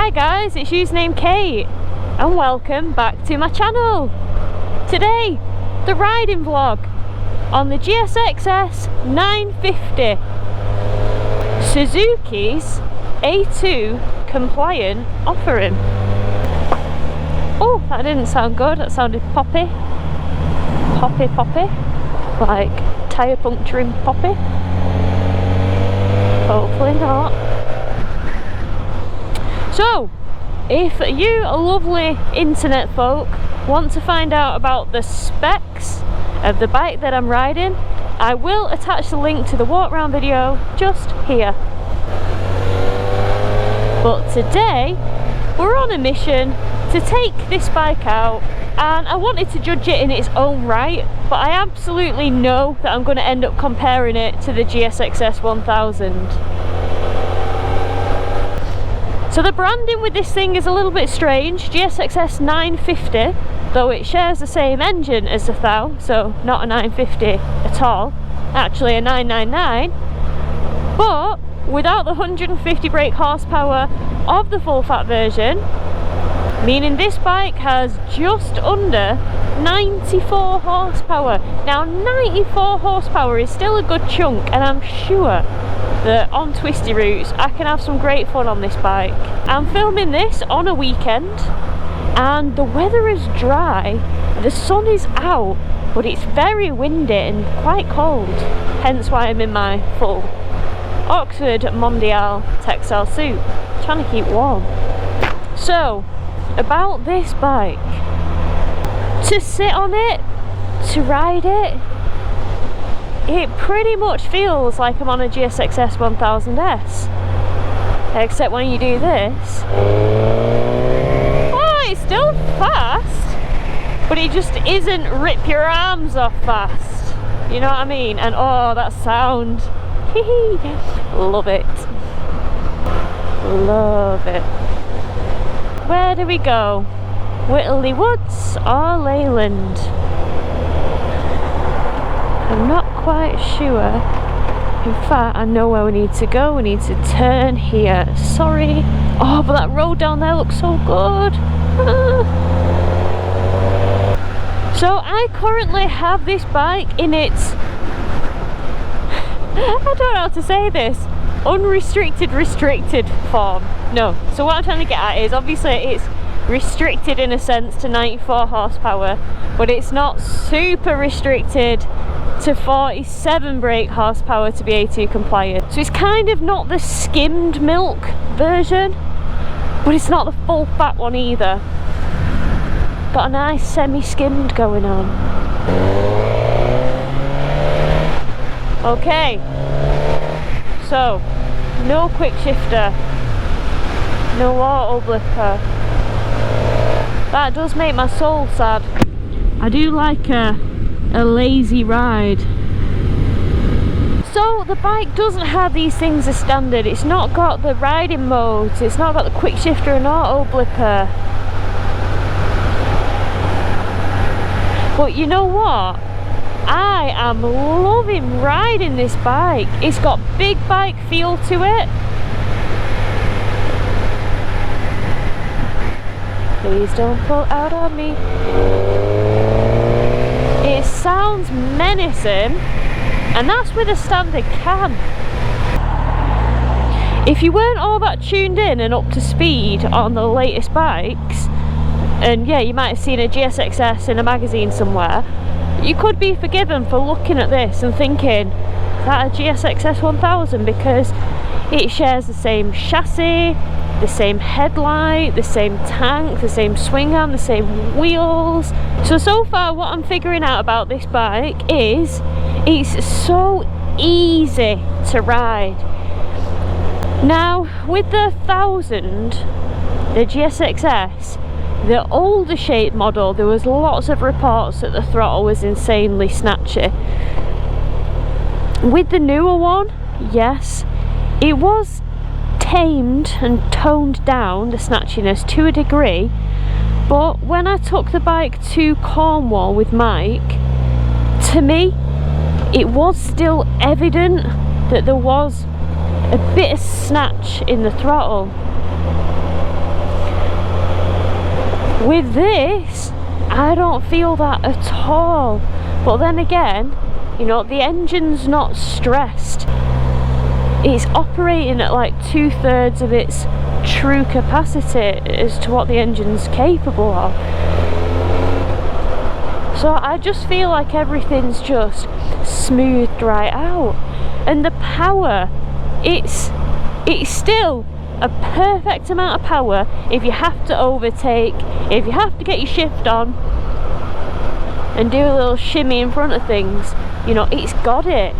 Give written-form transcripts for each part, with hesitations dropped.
Hi guys, it's Usernamekate and welcome back to my channel. Today, the riding vlog on the GSXS 950, Suzuki's A2 compliant offering. Oh, that didn't sound good, that sounded poppy, like tyre puncturing poppy. Hopefully not. So, if you lovely internet folk want to find out about the specs of the bike that I'm riding, I will attach the link to the walk round video just here. But today we're on a mission to take this bike out, and I wanted to judge it in its own right, but I absolutely know that I'm going to end up comparing it to the GSXS 1000. So the branding with this thing is a little bit strange. GSXS 950, though it shares the same engine as the 1000, so not a 950 at all, actually a 999, but without the 150 brake horsepower of the full fat version, meaning this bike has just under 94 horsepower. Now 94 horsepower is still a good chunk, and I'm sure that on twisty routes I can have some great fun on this bike. I'm filming this on a weekend and the weather is dry, the sun is out, but it's very windy and quite cold, hence why I'm in my full Oxford Mondial textile suit, trying to keep warm. So, about this bike, to sit on it, to ride it, it pretty much feels like I'm on a GSXS 1000S, except when you do this, oh, it's still fast, but it just isn't rip your arms off fast, you know what I mean? And oh, that sound, love it, love it. Where do we go? Whitley Woods or Leyland? I'm not quite sure. In fact, I know where we need to go. We need to turn here. Sorry. Oh, but that road down there looks so good. So I currently have this bike in its, I don't know how to say this, unrestricted restricted form. No, so what I'm trying to get at is, obviously it's restricted in a sense to 94 horsepower, but it's not super restricted to 47 brake horsepower to be A2 compliant. So it's kind of not the skimmed milk version, but it's not the full fat one either. Got a nice semi-skimmed going on. Okay, so no quick shifter, no auto blipper. That does make my soul sad. I do like a lazy ride. So the bike doesn't have these things as standard. It's not got the riding modes, it's not got the quick shifter and auto blipper. But you know what? I am loving riding this bike. It's got big bike feel to it. Please don't pull out on me. It sounds menacing, and that's with a standard cam. If you weren't all that tuned in and up to speed on the latest bikes, and yeah, you might have seen a GSXS in a magazine somewhere, you could be forgiven for looking at this and thinking, is that a GSXS 1000? Because it shares the same chassis, the same headlight, the same tank, the same swing arm, the same wheels. So far what I'm figuring out about this bike is it's so easy to ride. Now with the 1000, the GSXS, the older shape model, there was lots of reports that the throttle was insanely snatchy. With the newer one, yes, it was tamed and toned down, the snatchiness, to a degree, but when I took the bike to Cornwall with Mike, to me it was still evident that there was a bit of snatch in the throttle. With this, I don't feel that at all. But then again, you know, the engine's not stressed. It's operating at like 2/3 of its true capacity as to what the engine's capable of. So I just feel like everything's just smoothed right out. And the power, it's still a perfect amount of power if you have to overtake, if you have to get your shift on and do a little shimmy in front of things. You know, it's got it.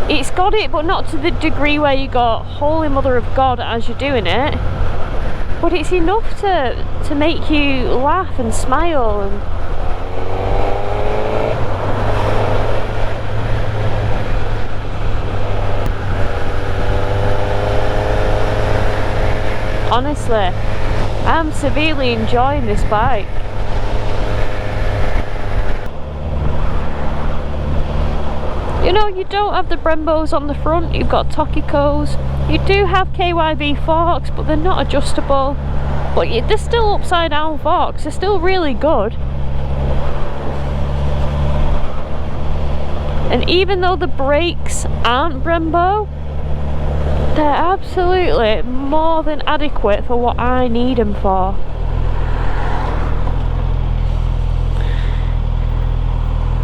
It's got it, but not to the degree where you go, holy mother of God, as you're doing it. But it's enough to make you laugh and smile. And honestly, I'm severely enjoying this bike. You know, you don't have the Brembos on the front, you've got Tokikos. You do have KYB forks, but they're not adjustable. But they're still upside down forks, they're still really good. And even though the brakes aren't Brembo, they're absolutely more than adequate for what I need them for.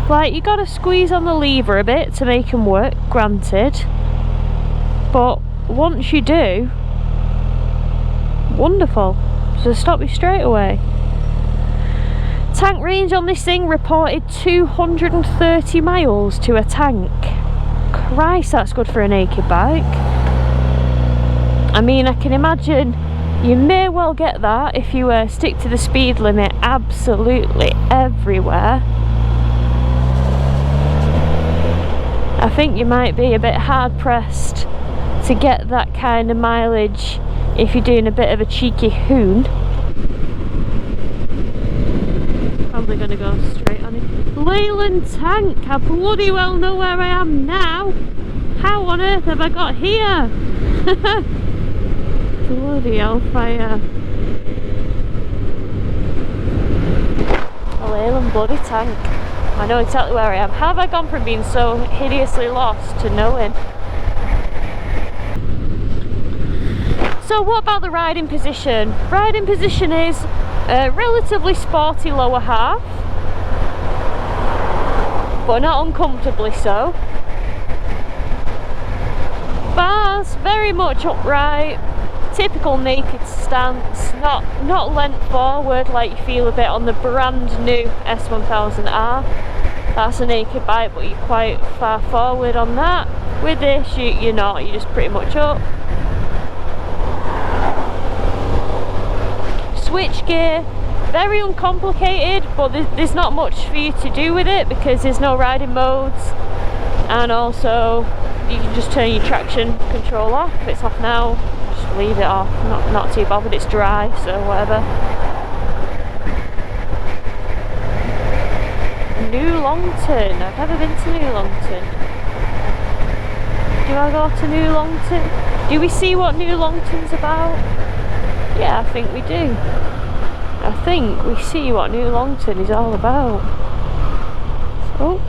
Like, you gotta squeeze on the lever a bit to make them work, granted. But once you do, wonderful. So stop you straight away. Tank range on this thing reported 230 miles to a tank. Christ, that's good for a naked bike. I mean, I can imagine you may well get that if you stick to the speed limit absolutely everywhere. I think you might be a bit hard pressed to get that kind of mileage if you're doing a bit of a cheeky hoon. Probably going to go straight on it. Leyland tank, I bloody well know where I am now. How on earth have I got here? Bloody hellfire. A Leyland bloody tank. I know exactly where I am. How have I gone from being so hideously lost to knowing? So what about the riding position? Riding position is a relatively sporty lower half, but not uncomfortably so. Bars very much upright, typical naked stance, not lent forward like you feel a bit on the brand new S1000R. That's a naked bike, but you're quite far forward on that. With this, you're not, you're just pretty much up. Switch gear, very uncomplicated, but there's not much for you to do with it because there's no riding modes, and also you can just turn your traction control off. It's off now, just leave it off, not too bothered, it's dry, so whatever. New Longton, I've never been to New Longton. Do I go to New Longton? Do we see what New Longton's about? Yeah, I think we do. I think we see what New Longton is all about. Oh.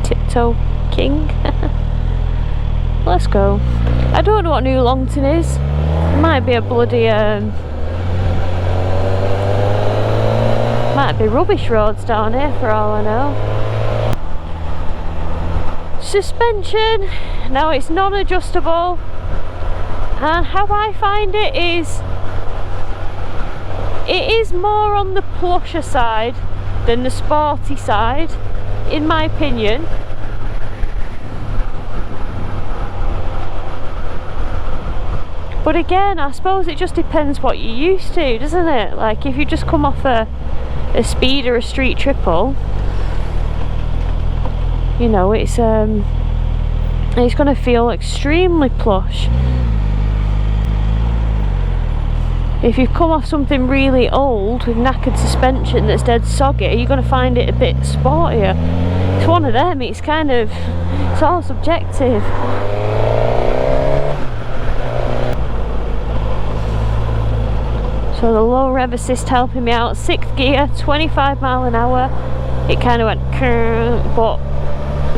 Tiptoe King. Let's go. I don't know what New Longton is. It might be a bloody might be rubbish roads down here for all I know. Suspension, now it's non-adjustable, and how I find it is more on the plusher side than the sporty side, in my opinion. But again, I suppose it just depends what you're used to, doesn't it? Like if you just come off a speed or a street triple, you know, it's going to feel extremely plush. if you've come off something really old with knackered suspension that's dead soggy, you're going to find it a bit sportier. It's one of them, it's kind of, it's all subjective. So the low rev assist helping me out. 6th gear, 25 mile an hour. It kind of went, but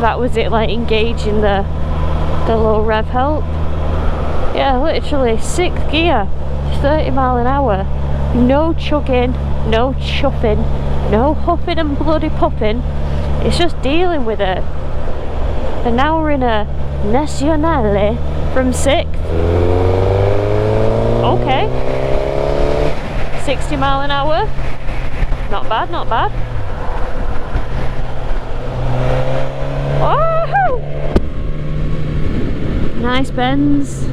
that was it, like engaging the low rev help. Yeah, literally 6th gear, 30 mile an hour. No chugging, no chuffing, no huffing and bloody puffing. It's just dealing with it. And now we're in a Nationale from 6th. Okay. 60 mile an hour. Not bad, not bad. Oh! Nice bends.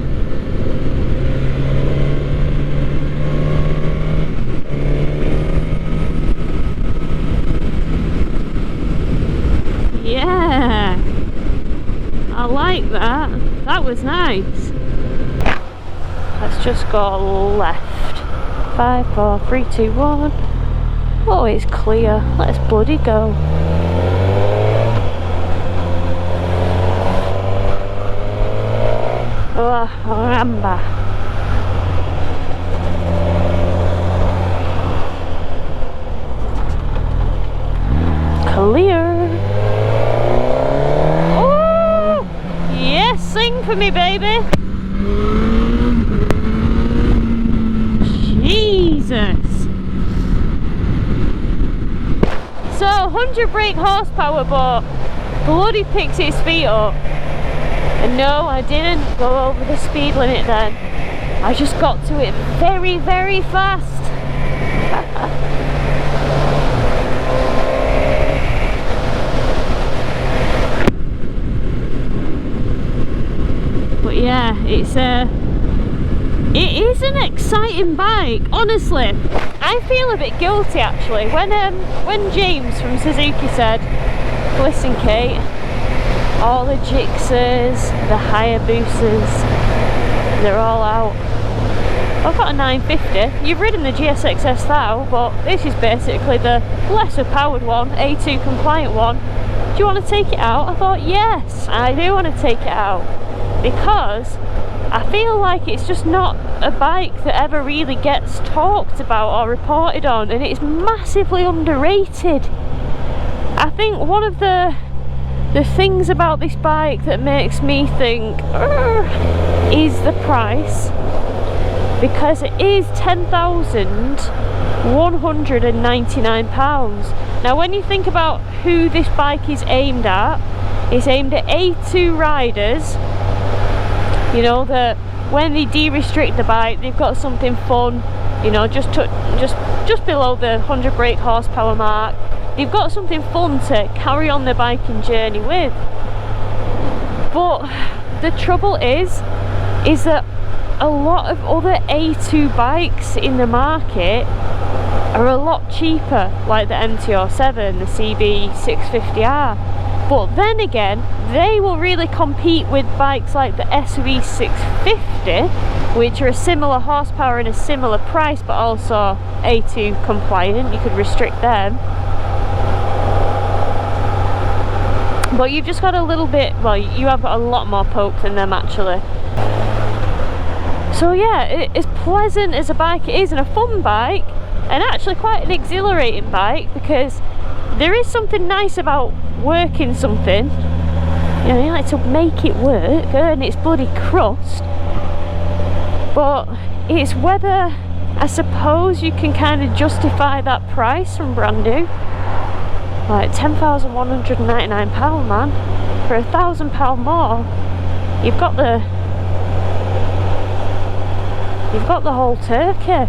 Yeah, I like that. That was nice. Let's just go left. 5, 4, 3, 2, 1. Oh, it's clear. Let's bloody go. Oh, ramba. Clear. Oh, yes, sing for me, baby. Jesus. So 100 brake horsepower, but bloody picks its feet up. And no, I didn't go over the speed limit then. I just got to it very, very fast. But yeah, it is an exciting bike, honestly. I feel a bit guilty actually when James from Suzuki said, listen Kate, all the Gixxers, the Hayabusas, they're all out. I've got a 950. You've ridden the GSXS now, but this is basically the lesser powered one, A2 compliant one. Do you want to take it out? I thought, yes, I do want to take it out, because I feel like it's just not a bike that ever really gets talked about or reported on, and it's massively underrated. I think one of the things about this bike that makes me think is the price, because it is £10,199. Now when you think about who this bike is aimed at, it's aimed at A2 riders. You know, that when they de-restrict the bike, they've got something fun, you know, just below the 100 brake horsepower mark. They've got something fun to carry on their biking journey with. But the trouble is that a lot of other A2 bikes in the market are a lot cheaper, like the MT-07, the CB650R. But then again, they will really compete with bikes like the SV650, which are a similar horsepower and a similar price, but also A2 compliant. You could restrict them. But you've just got a little bit, well, you have got a lot more poke than them actually. So yeah, as pleasant as a bike it is, and a fun bike, and actually quite an exhilarating bike, because there is something nice about working something. You know, you like to make it work, earn its bloody crust. But it's whether, I suppose, you can kind of justify that price from brand new. Like £10,199, man. For £1,000 more, you've got the whole turkey.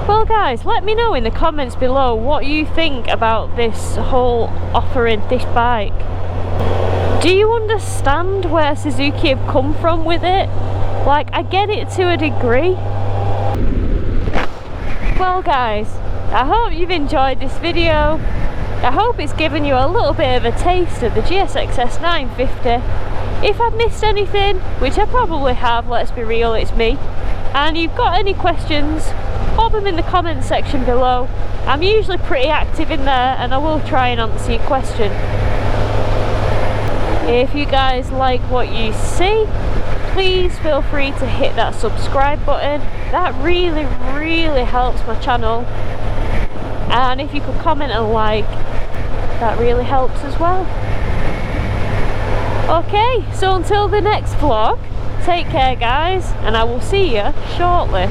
Well guys, let me know in the comments below what you think about this whole offering, this bike. Do you understand where Suzuki have come from with it? Like, I get it to a degree. Well guys, I hope you've enjoyed this video. I hope it's given you a little bit of a taste of the GSXS 950. If I've missed anything, which I probably have, let's be real, it's me, and you've got any questions, pop them in the comments section below. I'm usually pretty active in there and I will try and answer your question. If you guys like what you see, please feel free to hit that subscribe button. That really helps my channel. And if you could comment and like, that really helps as well. Okay, so until the next vlog, take care guys, and I will see you shortly.